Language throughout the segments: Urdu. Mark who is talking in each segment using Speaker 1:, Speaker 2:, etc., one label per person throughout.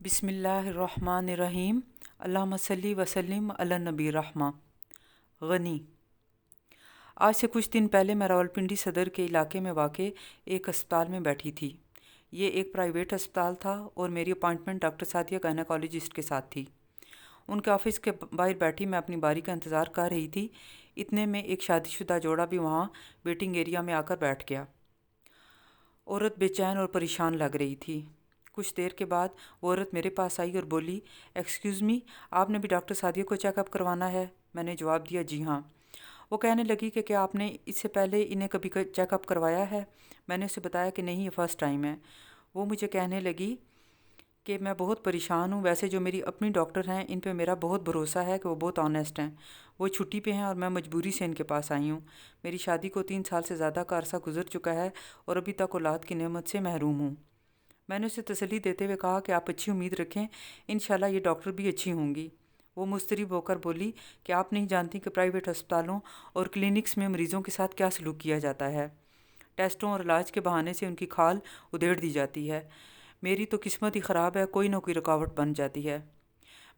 Speaker 1: بسم اللہ الرحمن الرحیم اللہم صلی وسلم علی نبی رحمہ غنی۔ آج سے کچھ دن پہلے میں راولپنڈی صدر کے علاقے میں واقع ایک اسپتال میں بیٹھی تھی۔ یہ ایک پرائیویٹ اسپتال تھا اور میری اپائنٹمنٹ ڈاکٹر سعدیہ گائنیکالوجسٹ کے ساتھ تھی۔ ان کے آفس کے باہر بیٹھی میں اپنی باری کا انتظار کر رہی تھی، اتنے میں ایک شادی شدہ جوڑا بھی وہاں ویٹنگ ایریا میں آ کر بیٹھ گیا۔ عورت بے چین اور پریشان لگ رہی تھی۔ کچھ دیر کے بعد وہ عورت میرے پاس آئی اور بولی، ایکسکیوز می، آپ نے بھی ڈاکٹر سعدیہ کو چیک اپ کروانا ہے؟ میں نے جواب دیا، جی ہاں۔ وہ کہنے لگی کہ کیا آپ نے اس سے پہلے انہیں کبھی چیک اپ کروایا ہے؟ میں نے اسے بتایا کہ نہیں، یہ فرسٹ ٹائم ہے۔ وہ مجھے کہنے لگی کہ میں بہت پریشان ہوں، ویسے جو میری اپنی ڈاکٹر ہیں ان پہ میرا بہت بھروسہ ہے کہ وہ بہت آنیسٹ ہیں۔ وہ چھٹی پہ ہیں اور میں مجبوری سے ان کے پاس آئی ہوں۔ میری شادی کو 3 سال سے زیادہ کا عرصہ گزر چکا ہے اور ابھی تک اولاد کی نعمت سے محروم ہوں۔ میں نے اسے تسلی دیتے ہوئے کہا کہ آپ اچھی امید رکھیں، انشاءاللہ یہ ڈاکٹر بھی اچھی ہوں گی۔ وہ مضطرب ہو کر بولی کہ آپ نہیں جانتی کہ پرائیویٹ اسپتالوں اور کلینکس میں مریضوں کے ساتھ کیا سلوک کیا جاتا ہے۔ ٹیسٹوں اور علاج کے بہانے سے ان کی کھال ادھیڑ دی جاتی ہے۔ میری تو قسمت ہی خراب ہے، کوئی نہ کوئی رکاوٹ بن جاتی ہے۔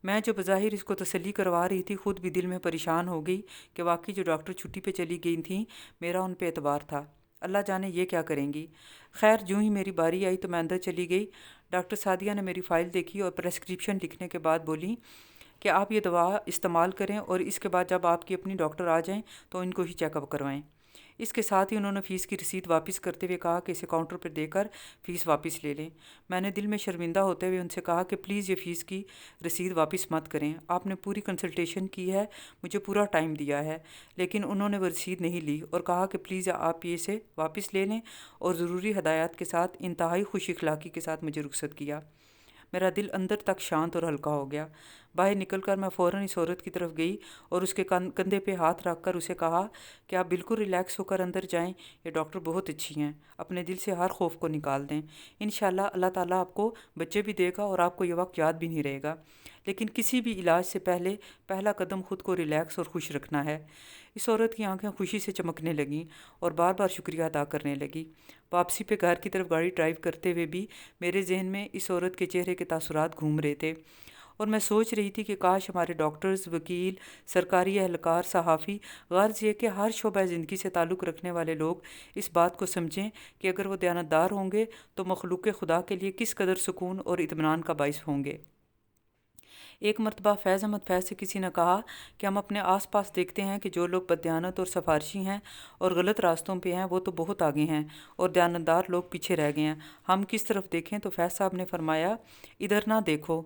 Speaker 1: میں جو بظاہر اس کو تسلی کروا رہی تھی، خود بھی دل میں پریشان ہو گئی کہ واقعی جو ڈاکٹر چھٹی پہ چلی گئی تھیں، میرا ان پہ اعتبار تھا۔ اللہ جانے یہ کیا کریں گی۔ خیر، جوں ہی میری باری آئی تو میں اندر چلی گئی۔ ڈاکٹر سعدیہ نے میری فائل دیکھی اور پریسکرپشن لکھنے کے بعد بولی کہ آپ یہ دوا استعمال کریں اور اس کے بعد جب آپ کی اپنی ڈاکٹر آ جائیں تو ان کو ہی چیک اپ کروائیں۔ اس کے ساتھ ہی انہوں نے فیس کی رسید واپس کرتے ہوئے کہا کہ اسے کاؤنٹر پر دے کر فیس واپس لے لیں۔ میں نے دل میں شرمندہ ہوتے ہوئے ان سے کہا کہ پلیز یہ فیس کی رسید واپس مت کریں، آپ نے پوری کنسلٹیشن کی ہے، مجھے پورا ٹائم دیا ہے، لیکن انہوں نے وہ رسید نہیں لی اور کہا کہ پلیز آپ یہ اسے واپس لے لیں اور ضروری ہدایات کے ساتھ انتہائی خوش اخلاقی کے ساتھ مجھے رخصت کیا۔ میرا دل اندر تک شانت اور ہلکا ہو گیا۔ باہر نکل کر میں فوراً اس عورت کی طرف گئی اور اس کے کندھے پہ ہاتھ رکھ کر اسے کہا کہ آپ بالکل ریلیکس ہو کر اندر جائیں، یہ ڈاکٹر بہت اچھی ہیں، اپنے دل سے ہر خوف کو نکال دیں، انشاءاللہ اللہ تعالیٰ آپ کو بچے بھی دے گا اور آپ کو یہ وقت یاد بھی نہیں رہے گا، لیکن کسی بھی علاج سے پہلے پہلا قدم خود کو ریلیکس اور خوش رکھنا ہے۔ اس عورت کی آنکھیں خوشی سے چمکنے لگیں اور بار بار شکریہ ادا کرنے لگی۔ واپسی پہ گھر کی طرف گاڑی ڈرائیو کرتے ہوئے بھی میرے ذہن میں اس عورت کے چہرے کے تاثرات گھوم رہے تھے اور میں سوچ رہی تھی کہ کاش ہمارے ڈاکٹرز، وکیل، سرکاری اہلکار، صحافی، غرض یہ کہ ہر شعبہ زندگی سے تعلق رکھنے والے لوگ اس بات کو سمجھیں کہ اگر وہ دیانتدار ہوں گے تو مخلوق خدا کے لیے کس قدر سکون اور اطمینان کا باعث ہوں گے۔ ایک مرتبہ فیض احمد فیض سے کسی نے کہا کہ ہم اپنے آس پاس دیکھتے ہیں کہ جو لوگ بددیانت اور سفارشی ہیں اور غلط راستوں پہ ہیں وہ تو بہت آگے ہیں اور دیانتدار لوگ پیچھے رہ گئے ہیں، ہم کس طرف دیکھیں؟ تو فیض صاحب نے فرمایا، ادھر نہ دیکھو،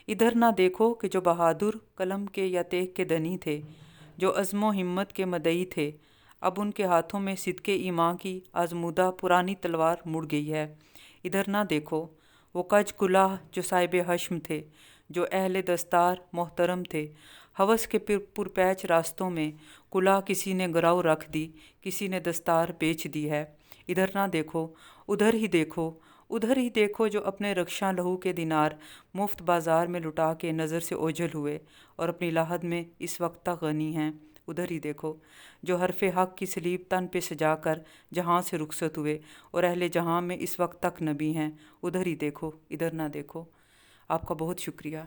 Speaker 1: ادھر نہ دیکھو کہ جو بہادر قلم کے یا تیغ کے دنی تھے، جو عزم و ہمت کے مدعی تھے، اب ان کے ہاتھوں میں صدقے ایمان کی آزمودہ پرانی تلوار مڑ گئی ہے۔ ادھر نہ دیکھو، وہ کج کلاه جو صاحب حشم تھے، جو اہل دستار محترم تھے، ہوس کے پرپیچ راستوں میں کلاه کسی نے گراؤ رکھ دی، کسی نے دستار بیچ دی ہے۔ ادھر نہ دیکھو، ادھر ہی دیکھو، ادھر ہی دیکھو جو اپنے رخشاں لہو کے دینار مفت بازار میں لٹا کے نظر سے اوجھل ہوئے اور اپنی لاحد میں اس وقت تک غنی ہیں۔ ادھر ہی دیکھو جو حرف حق کی صلیب تن پہ سجا کر جہاں سے رخصت ہوئے اور اہل جہاں میں اس وقت تک نبی ہیں۔ ادھر ہی دیکھو، ادھر نہ دیکھو۔ آپ کا بہت شکریہ۔